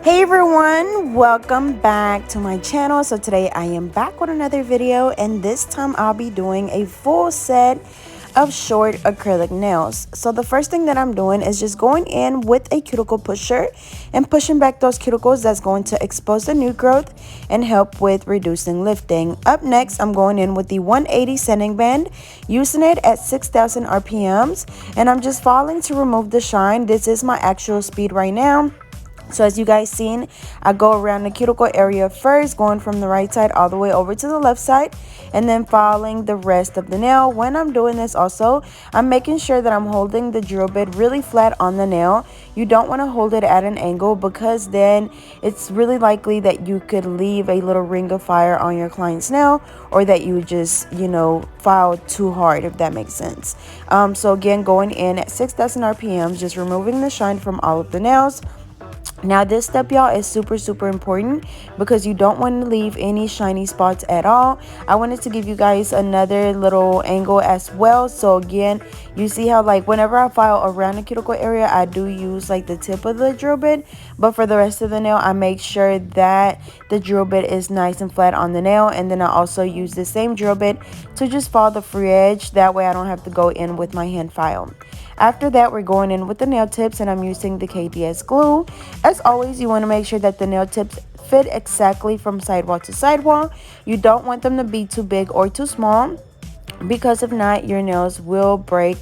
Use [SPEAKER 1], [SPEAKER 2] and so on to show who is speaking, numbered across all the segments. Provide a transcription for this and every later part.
[SPEAKER 1] Hey everyone, welcome back to my channel. So today I am back with another video, and this time I'll be doing a full set of short acrylic nails. So the first thing that I'm doing is just going in with a cuticle pusher and pushing back those cuticles. That's going to expose the new growth and help with reducing lifting. Up next, I'm going in with the 180 sanding band, using it at 6,000 RPMs, and I'm just following to remove the shine. This is my actual speed right now. So as you guys seen, I go around the cuticle area first, going from the right side all the way over to the left side, and then following the rest of the nail. When I'm doing this also, I'm making sure that I'm holding the drill bit really flat on the nail. You don't want to hold it at an angle, because then it's really likely that you could leave a little ring of fire on your client's nail, or that you just, file too hard, if that makes sense. So again, going in at 6,000 RPMs, just removing the shine from all of the nails. Now this step, y'all, is super important, because you don't want to leave any shiny spots at all. I wanted to give you guys another little angle as well. So again, you see how, like, whenever I file around the cuticle area, I do use like the tip of the drill bit, but for the rest of the nail, I make sure that the drill bit is nice and flat on the nail. And then I also use the same drill bit to just file the free edge, that way I don't have to go in with my hand file. After that, we're going in with the nail tips, and I'm using the KDS glue. As always, you want to make sure that the nail tips fit exactly from sidewall to sidewall. You don't want them to be too big or too small, because if not, your nails will break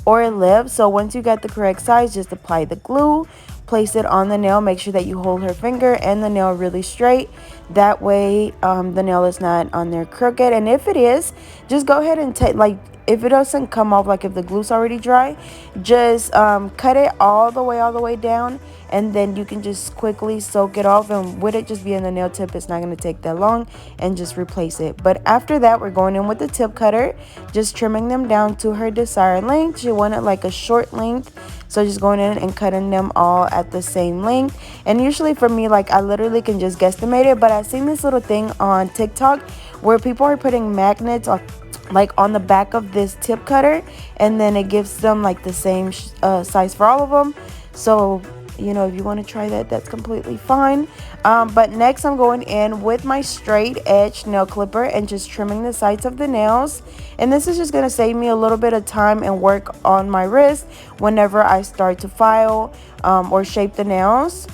[SPEAKER 1] or lip. So once you get the correct size, just apply the glue, place it on the nail, make sure that you hold her finger and the nail really straight. That way the nail is not on there crooked, and if it is, just go ahead and take, like, if it doesn't come off, like if the glue's already dry, just cut it all the way down, and then you can just quickly soak it off, and with it just being the nail tip, it's not going to take that long, and just replace it. But after that, we're going in with the tip cutter, just trimming them down to her desired length. She wanted like a short length, so just going in and cutting them all at the same length. And usually for me, like, I literally can just guesstimate it, but I've seen this little thing on TikTok where people are putting magnets on, like, on the back of this tip cutter, and then it gives them like the same size for all of them. So if you want to try that, that's completely fine. But next, I'm going in with my straight edge nail clipper and just trimming the sides of the nails. And this is just going to save me a little bit of time and work on my wrist whenever I start to file or shape the nails,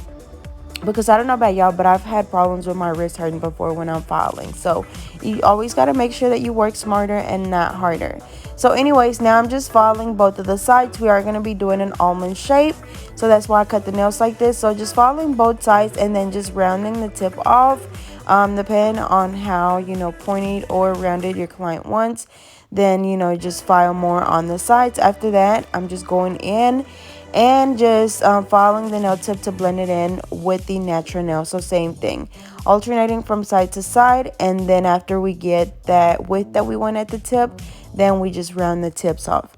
[SPEAKER 1] because I don't know about y'all, but I've had problems with my wrist hurting before when I'm filing. So you always got to make sure that you work smarter and not harder. So anyways, now I'm just filing both of the sides. We are going to be doing an almond shape, so that's why I cut the nails like this. So just filing both sides, and then just rounding the tip off, depending on how pointed or rounded your client wants. Then just file more on the sides. After that, I'm just going in and just following the nail tip to blend it in with the natural nail. So same thing, alternating from side to side, and then after we get that width that we want at the tip, then we just round the tips off.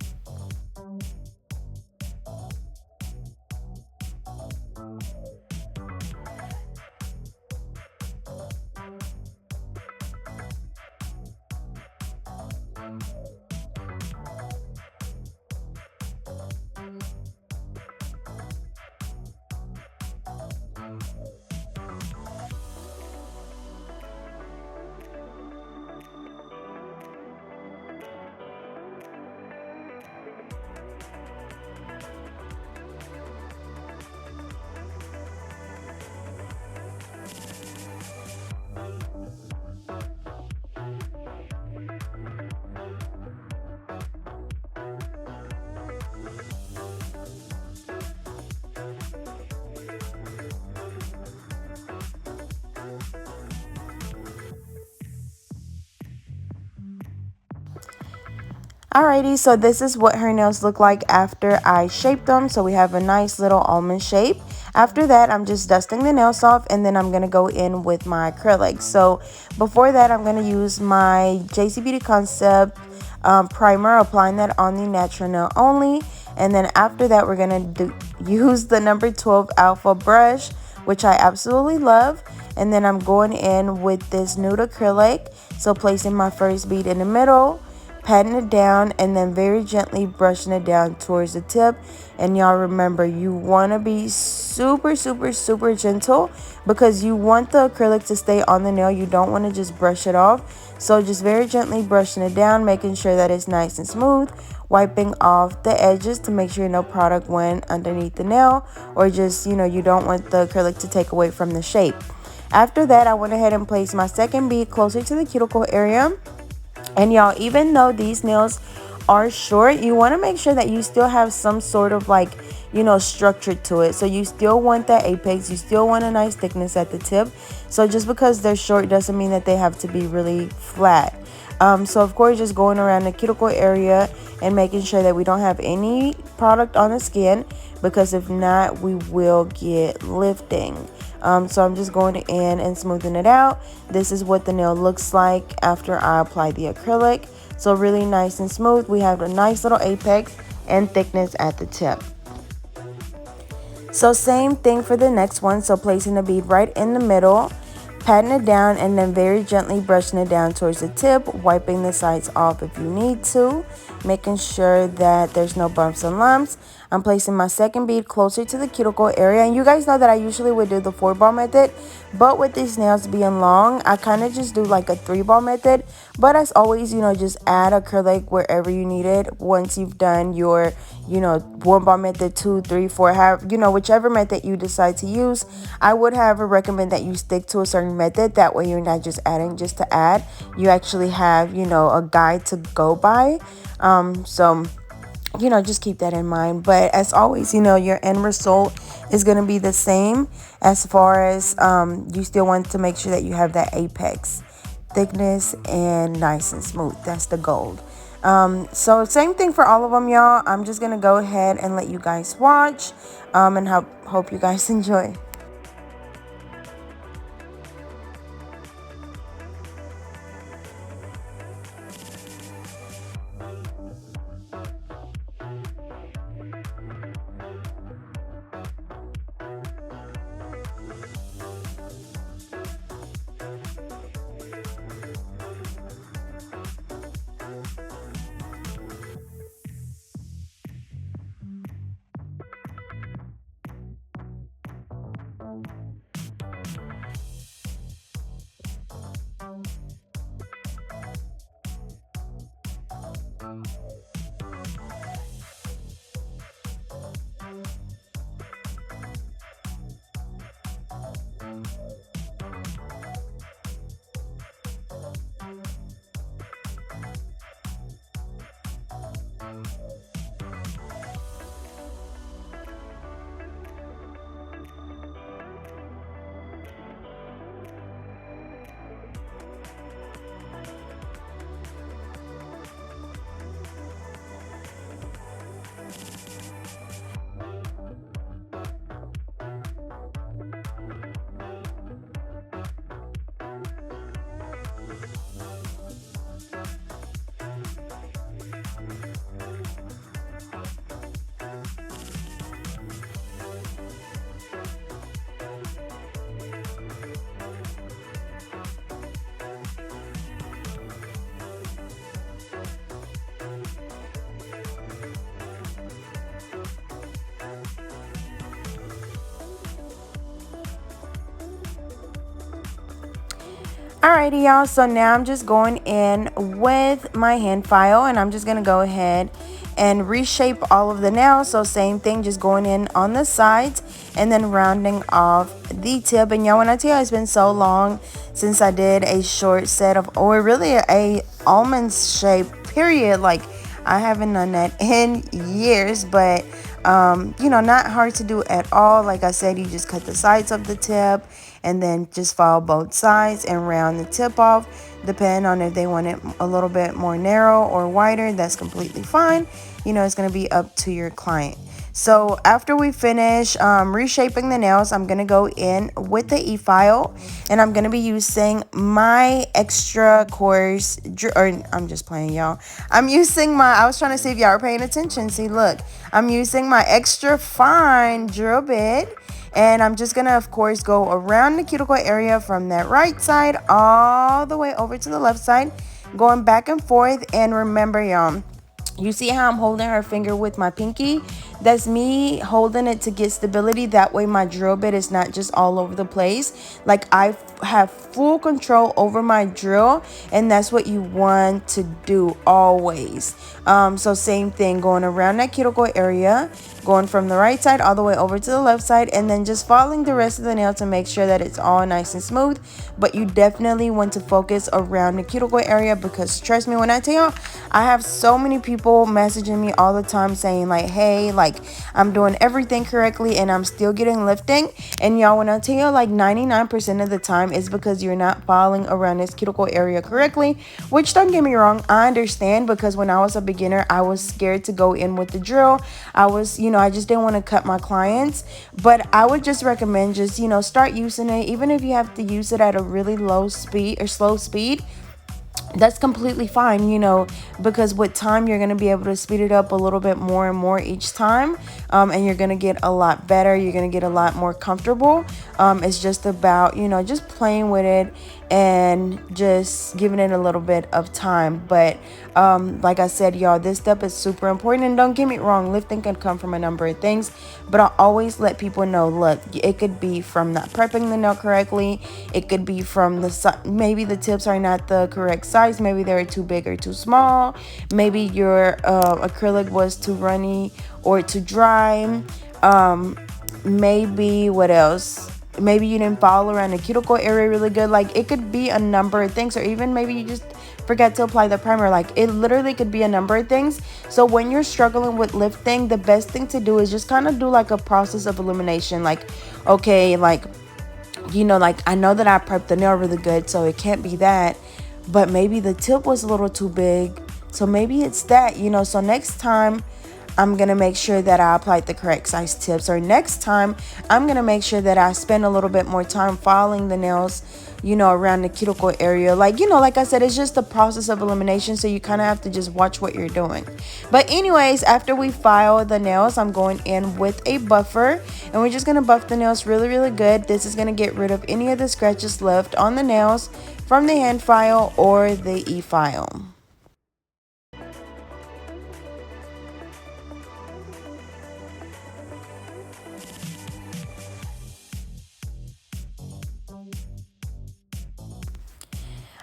[SPEAKER 1] Alrighty, so this is what her nails look like after I shaped them. So we have a nice little almond shape. After that, I'm just dusting the nails off, and then I'm going to go in with my acrylic. So before that, I'm going to use my JC Beauty Concept primer, applying that on the natural nail only. And then after that, we're going to use the number 12 Alpha brush, which I absolutely love. And then I'm going in with this nude acrylic. So placing my first bead in the middle, patting it down, and then very gently brushing it down towards the tip. And y'all remember, you want to be super, super, super gentle because you want the acrylic to stay on the nail. You don't want to just brush it off. So just very gently brushing it down, making sure that it's nice and smooth, wiping off the edges to make sure no product went underneath the nail, or just, you don't want the acrylic to take away from the shape. After that, I went ahead and placed my second bead closer to the cuticle area. And y'all, even though these nails are short, you want to make sure that you still have some sort of structure to it. So you still want that apex, you still want a nice thickness at the tip. So just because they're short doesn't mean that they have to be really flat. So of course, just going around the cuticle area and making sure that we don't have any product on the skin, because if not, we will get lifting. So I'm just going in and smoothing it out. This is what the nail looks like after I apply the acrylic. So really nice and smooth. We have a nice little apex and thickness at the tip. So same thing for the next one. So placing the bead right in the middle, patting it down, and then very gently brushing it down towards the tip, wiping the sides off if you need to, making sure that there's no bumps and lumps. I'm placing my second bead closer to the cuticle area, and you guys know that I usually would do the 4-ball method, but with these nails being long, I kind of just do like a 3-ball method. But as always, just add acrylic wherever you need it once you've done your 1-ball method, 2, 3, 4, whichever method you decide to use. I would, however, recommend that you stick to a certain method. That way you're not just adding just to add. You actually have a guide to go by. So just keep that in mind. But as always, your end result is going to be the same, as far as you still want to make sure that you have that apex thickness and nice and smooth. That's the goal. So same thing for all of them, y'all. I'm just going to go ahead and let you guys watch and hope you guys enjoy. Alrighty, y'all, so now I'm just going in with my hand file, and I'm just going to go ahead and reshape all of the nails. So same thing, just going in on the sides and then rounding off the tip. And y'all, when I tell you it's been so long since I did a short set of, or really a almond shape, period. Like, I haven't done that in years, but not hard to do at all. Like I said, you just cut the sides of the tip and then just follow both sides and round the tip off, depending on if they want it a little bit more narrow or wider. That's completely fine. It's going to be up to your client. So after we finish reshaping the nails, I'm going to go in with the e-file, and I'm going to be using my extra coarse, or I'm just playing, y'all. I was trying to see if y'all were paying attention. See, look, I'm using my extra fine drill bit, and I'm just going to, of course, go around the cuticle area from that right side all the way over to the left side, going back and forth. And remember, y'all, you see how I'm holding her finger with my pinky? That's me holding it to get stability. That way my drill bit is not just all over the place. Like, I have full control over my drill, and that's what you want to do always. So same thing, going around that cuticle area, going from the right side all the way over to the left side, and then just following the rest of the nail to make sure that it's all nice and smooth. But you definitely want to focus around the cuticle area, because trust me when I tell y'all, I have so many people messaging me all the time saying like, hey, like, I'm doing everything correctly and I'm still getting lifting. And y'all, when I tell you, like, 99% of the time is because you're not following around this cuticle area correctly. Which, don't get me wrong, I understand, because when I was a beginner, I was scared to go in with the drill. I was, I just didn't want to cut my clients. But I would just recommend just, start using it. Even if you have to use it at a really low speed or slow speed, that's completely fine, because with time you're going to be able to speed it up a little bit more and more each time, and you're going to get a lot better. You're going to get a lot more comfortable. It's just about, just playing with it and just giving it a little bit of time. But like I said, y'all, this step is super important. And don't get me wrong, lifting can come from a number of things, but I always let people know, look, it could be from not prepping the nail correctly. It could be from maybe the tips are not the correct size. Maybe they're too big or too small. Maybe your acrylic was too runny or too dry. Maybe what else? Maybe you didn't follow around the cuticle area really good. Like, it could be a number of things. Or even maybe you just forget to apply the primer. Like, it literally could be a number of things. So when you're struggling with lifting, the best thing to do is just kind of do like a process of elimination. Like, okay, like, like, I know that I prepped the nail really good, so it can't be that. But maybe the tip was a little too big, so maybe it's that. So next time I'm gonna make sure that I applied the correct size tips, or next time I'm gonna make sure that I spend a little bit more time filing the nails, around the cuticle area. Like, like I said, it's just the process of elimination, so you kind of have to just watch what you're doing. But anyways, after we file the nails, I'm going in with a buffer, and we're just gonna buff the nails really, really good. This is gonna get rid of any of the scratches left on the nails from the hand file or the e-file.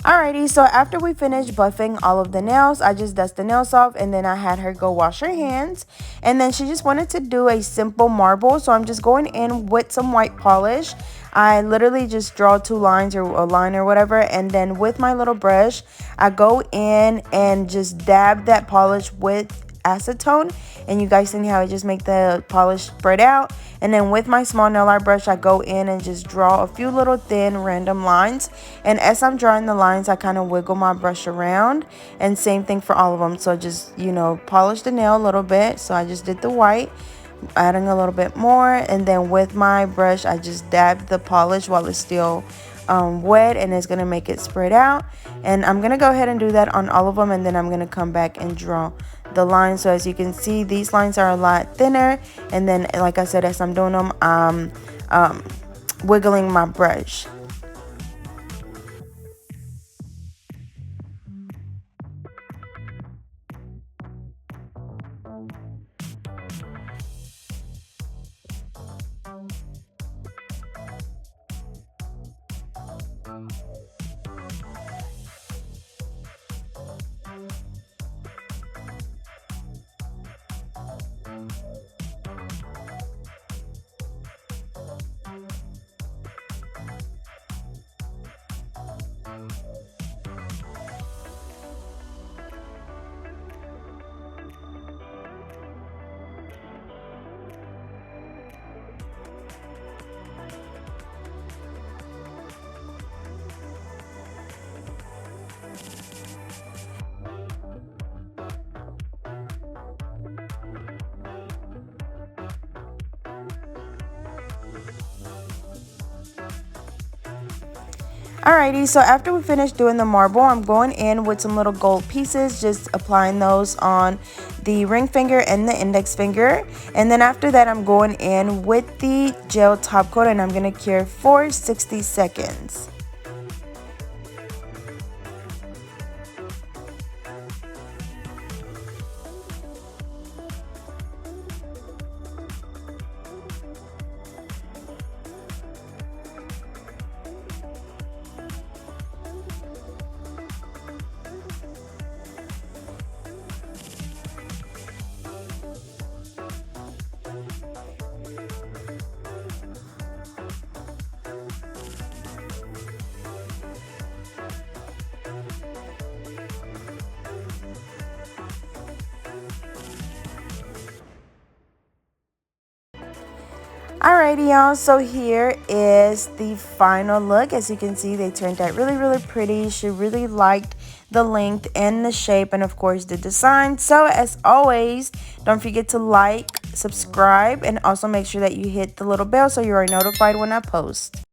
[SPEAKER 1] Alrighty, so after we finished buffing all of the nails, I just dust the nails off, and then I had her go wash her hands. And then she just wanted to do a simple marble, so I'm just going in with some white polish. I literally just draw two lines or a line or whatever, and then with my little brush, I go in and just dab that polish with acetone, and you guys see how I just make the polish spread out. And then with my small nail art brush, I go in and just draw a few little thin random lines, and as I'm drawing the lines, I kind of wiggle my brush around, and same thing for all of them. So just polish the nail a little bit. So I just did the white, adding a little bit more, and then with my brush I just dab the polish while it's still wet, and it's gonna make it spread out. And I'm gonna go ahead and do that on all of them, and then I'm gonna come back and draw the lines. So as you can see, these lines are a lot thinner, and then like I said, as I'm doing them, I'm wiggling my brush. Alrighty, so after we finish doing the marble, I'm going in with some little gold pieces, just applying those on the ring finger and the index finger. And then after that, I'm going in with the gel top coat, and I'm going to cure for 60 seconds. Alrighty, y'all, so here is the final look. As you can see, they turned out really pretty. She really liked the length and the shape, and of course the design. So as always, don't forget to like, subscribe, and also make sure that you hit the little bell so you are notified when I post.